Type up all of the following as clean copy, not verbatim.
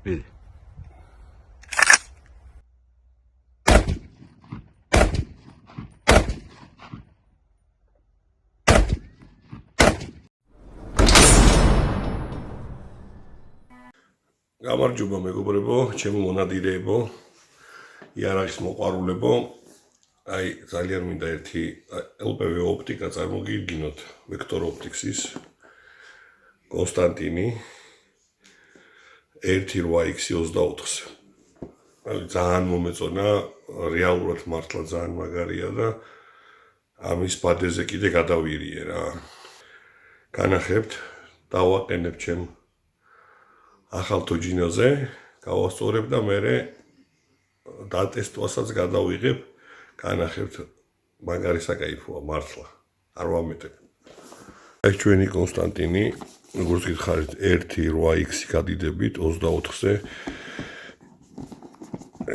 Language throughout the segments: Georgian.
მიდი. გამარჯობა მეგობრებო, ჩემო მონადირეებო, იარაღის მოყვარულებო, აი ძალიან მინდა ერთი LPV ოპტიკა წარმოგიდგინოთ Vector Optics-ის კონსტანტინი 1.8x24-ზე. ძალიან მომეწონა, რეალურად მართლა ძალიან მაგარია და ამის ბადეზე კიდე გადავირიე რა. განახებთ, დავაყენებ ჩემ ახალ თოჯინაზე, გავასწორებ და მერე დატესტვასაც გადავიღებ, განახებთ, მაგარი საკაიფოა მართლა, არ ვამეტებ. ეს ჩვენი კონსტანტინი, როგორც გითხარით, 1.8x-ი გადიდებით 24-ზე.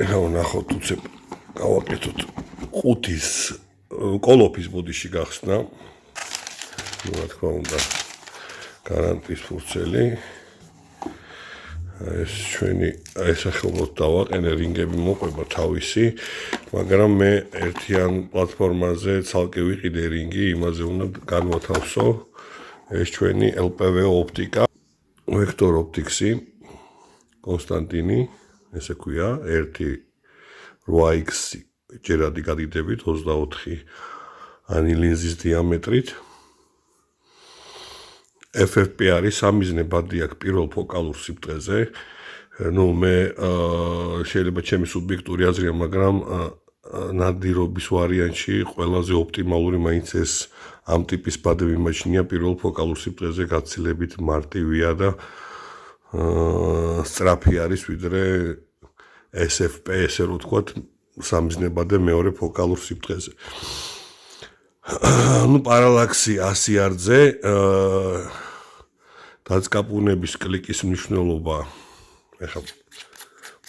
ეხლა ვნახოთ უცებ, გავაკეთოთ 5-ის კოლოფის ბოდიში გახსნა. რა თქმა უნდა, გარანტიის ფურცელი. ეს ჩვენი ესახელოთ დავაყენე რინგები მოყვება თავისი, მაგრამ მე ერთიან პლატფორმაზე ცალკე ვიყიდე რინგი, იმაზე უნდა განვათავსო. ეს ჩვენი LPV ოპტიკა, Vector Optics-ი, კონსტანტინი, ესე ქვია, 1.8x ჯერადი გადიდებით 24-ანი ლინზის დიამეტრით. FFP არის სამიზნე ბადი აქვს პირველ ფოკალურ სიბრტყეზე. ნუ მე შეიძლება ჩემი სუბიექტური აზრია, მაგრამ ნადირობის ვარიანტში ყველაზე ოპტიმალური მაინც ეს ამ ტიპის ბადები მაჩნია პირველ ფოკალურ სიბრტყეზე გაცილებით მარტივია და სწრაფი არის ვიდრე SFP, ესე რო ვთქვათ, სამიზნე ბადე მეორე ფოკალურ სიბრტყეზე. ნუ პარალაქსი 100 არდზე დაწყაპუნების კლიკის მნიშვნელობა ეხლა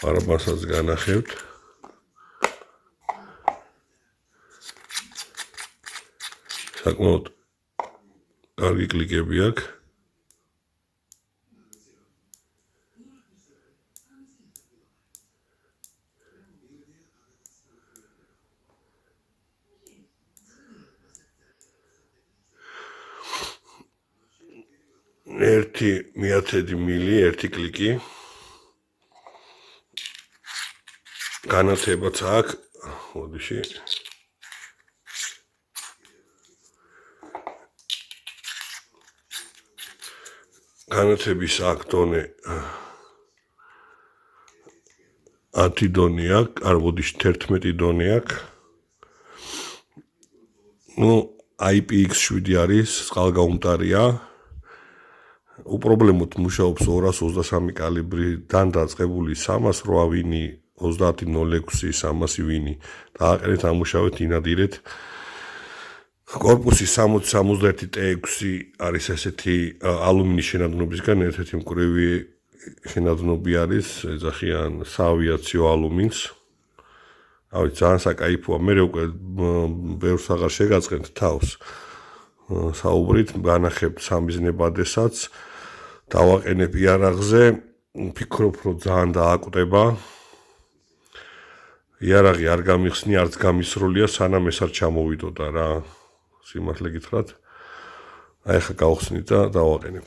პარაბანსაც განახებთ. საკმაოდ კარგი კლიკები აქვს. ერთი 1/10 მილი, ერთი კლიკი. განათებაც აქვს, მოდიში. განათების აქვს დონე 10 დონე აქვს, არ მოდიში 11 დონე აქვს. ნუ IPX7 არის, წყალგაუმტარია. უპრობლემოდ მუშაობს 223 კალიბრიდან დაწყებული 308 ვინი, 3006, 300 ვინი. დააყენეთ, ამუშავეთ, ინადირეთ. კორპუსი 6071 T6 არის ესეთი ალუმინის შენადნობისგან, ერთ-ერთი მკვრივი შენადნობი არის, ეძახიან საავიაციო ალუმინს. ავი ძალიან საკაიფოა, მე უკვე ბევრს აღარ შეგაწყენთ თავს. საუბრით, განახებთ სამიზნე ბადებსაც, დავაყენებ იარაღზე, ვფიქრობ, რომ ძალიან დააკვდება. იარაღი არ გამიხსნი, არც გამისროლია, სანამ ეს არ ჩამოვიდოდა რა. სიმართლე გითხრათ. აი ხა გავხსნით და დავაყენებ.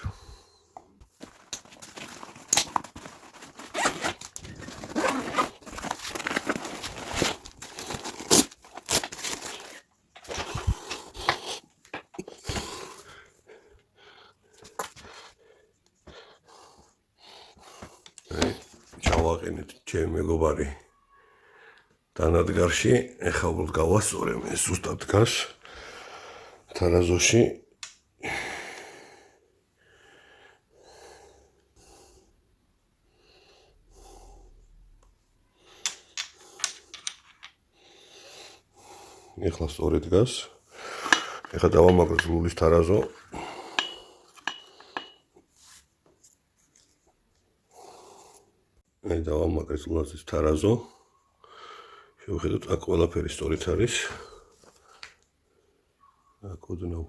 ჩავაყენეთ ჩემი მეგობარი დანადგარში, ეხლა უბრალოდ გავასწორებ, ეს ზუსტად დგას თარაზოში. ეხლა სწორედ დგას. ეხლა დავამაგროთ ლულის თარაზო. აი დავამაგრეთ ლულის თარაზო. შევხედოთ, აქ ყველაფერი სწორით არის. აქ ოდნავ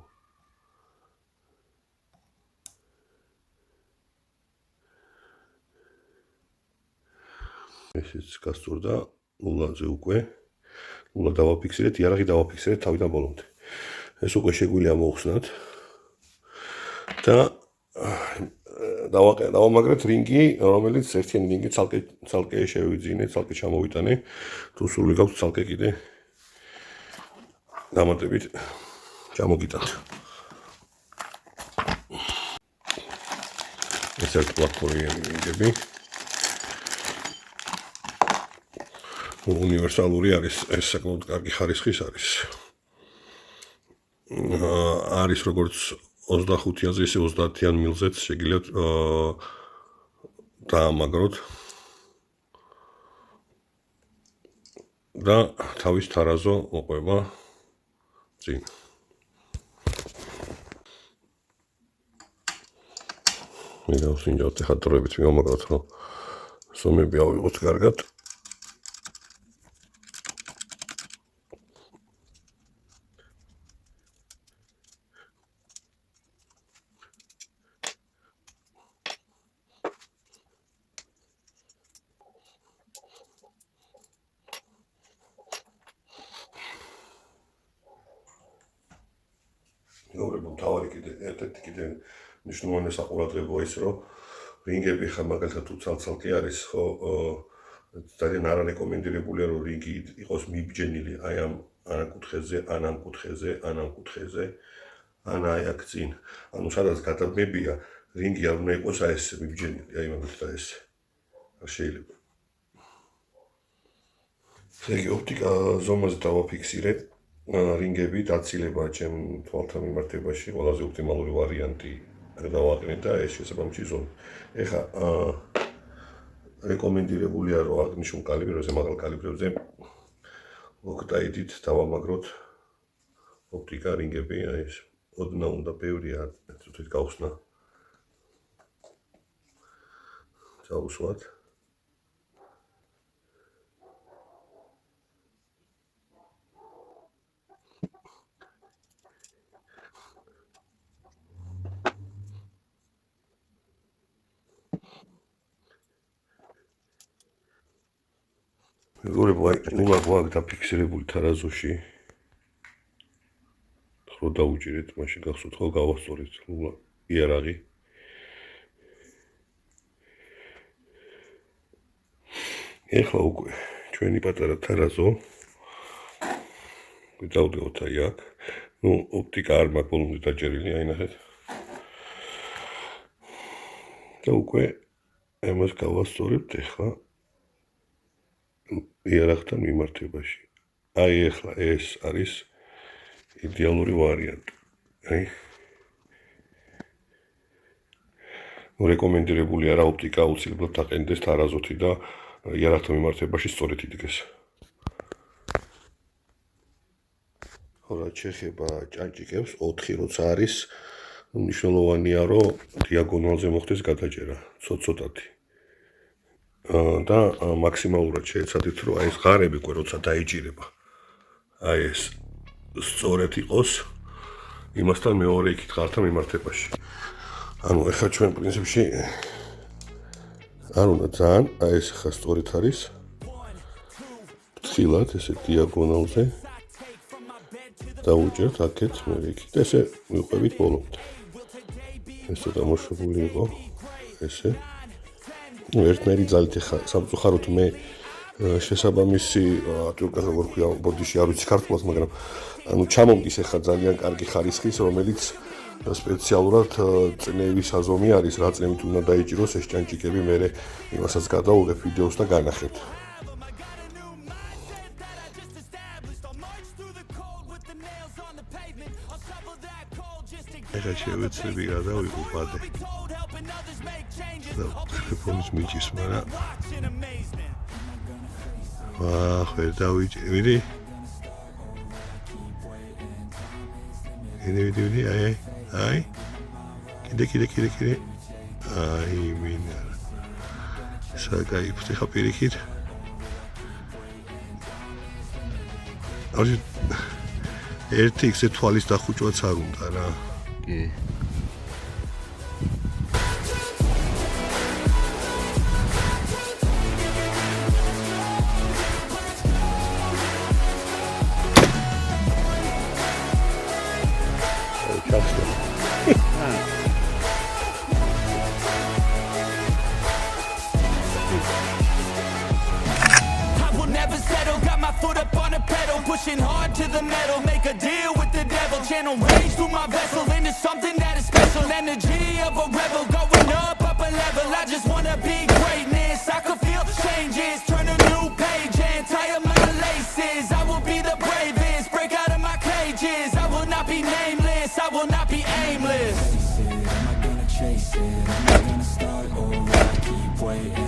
ესეც გასწორდა ნულაზე უკვე. ნულა დავაფიქსირეთ, იარაღი დავაფიქსირეთ თავიდან ბოლომდე. ეს უკვე შეგვიძლია მოხსნათ. და დავამაგრეთ რინგი, რომელიც ერთიანი რინგი ცალკე შევიძინე, ცალკე ჩამოვიტანე. თუ სული გაქვს ცალკე კიდე დამატებით ჩამოგიტანთ. ეს ერთ პლატფორმიანი რინგები. უნივერსალური არის, ეს საკმაოდ კარგი ხარისხის არის. არის როგორც 25-ზე, ისე 30-იან მილზეც შეგიძლიათ დაამაგროთ. და თავის თარაზო მოყვება წინ. მე დავსინჯავთ ახლა დროებით მივამაგროთ, რომ ზომები ავიღოთ კარგად. თავი ერთ-ერთი კიდე მნიშვნელოვანი საყურადღებოა ის, რომ რინგები ხა მაგალითად თუ ცალ-ცალკე არის, ხო, ძალიან არარეკომენდირებულია, რომ რინგი იყოს მიბჯენილი აი ამ კუთხეზე, ამ კუთხეზე, ამ კუთხეზე, აი აქ წინ. ანუ სადაც გადაბმებია, რინგი არ უნდა იყოს აი ეს მიბჯენილი, აი მაგალითად ეს. არ შეიძლება. ესე ოპტიკა ზომაზე დავაფიქსირებ. რინგები დაცილება ჩემ თვალთან მიმართებაში ყველაზე ოპტიმალური ვარიანტი დავაყენე და ეს შესაბამისი ზონა. ეხლა რეკომენდირებულია რომ აღნიშნულ კალიბრებზე, მაღალ კალიბრებზე ლოკტაიდით დავამაგროთ ოპტიკა რინგები, აი ეს ოდნა უნდა ბევრია, თვითონ გავხსნა. წავუსვათ. ნულა გვაქვს დაფიქსირებული თარაზოში. ხო დაუჭირეთ, მაშინ გახსოვთ ხო გავასწორეთ ნულა იარაღი. ეხლა უკვე ჩვენი პატარა თარაზო ვიდავდოთ აი აქ. ნუ ოპტიკა არ მაქვს ბოლომდე დაჭერილი, აი ნახეთ. და უკვე ამას გავასწორებთ ეხლა იარაღთან მიმართებაში. აი ეხლა ეს არის იდეალური ვარიანტი. აი. რეკომენდირებული არა ოპტიკა აუცილებლად დაყენდეს თარაზოთი და იარაღთან მიმართებაში სწორედ იდგეს. ხო, რაც შეეხება ჭანჭიკებს, 4 როცა არის, მნიშვნელოვანია, რომ დიაგონალზე მოხდეს გადაჭერა, ცოტ-ცოტათი. და მაქსიმალურად შეეცადეთ, რომ აი ეს ღარები უკვე როცა დაიჭირება, აი ეს სწორედ იყოს იმასთან მეორე იქით ღართან მიმართებაში. ანუ ეხლა ჩვენ პრინციპში არ უნდა ძალიან, აი ეს ხა სწორედ არის. ფრთხილად ესე დიაგონალზე დავუჭერთ აქეთ მე იქით და ესე მივყვებით ბოლომდე. ეს ცოტა მოშვებული იყო ესე. ერთნაირი ძალით ეხა სამწუხაროდ მე შესაბამისი თურქად როგორ ქვია ბოდიში არ ვიცი ქართულად, მაგრამ ანუ ჩამომდის ეხა ძალიან კარგი ხარისხის, რომელიც სპეციალურად წნევის აზომი არის, რა წნევით უნდა დაიჭიროს ეს ჭანჭიკები, მე იმასაც გადავუღებ ვიდეოს და განახებთ. ეხლა შევეცდები გადავიყურადე. ტელეფონის მიჭის, მაგრამ ვერ დავიჭირი. ვიდი, აი. კიდე. აი, მინა. საკაიფო, ხა პირიქით. აი, ერთი ისე თვალის დახუჭვაც არ უნდა რა. კი. pushing hard to the metal, make a deal with the devil, channel rage through my vessel into something that is special. Energy of a rebel, going up a level. I just wanna be greatness. I could feel changes, turn a new page and tie up my laces. I will be the bravest, break out of my cages. I will not be nameless, I will not be aimless. Am I gonna chase it? Am I gonna start or will I keep waiting?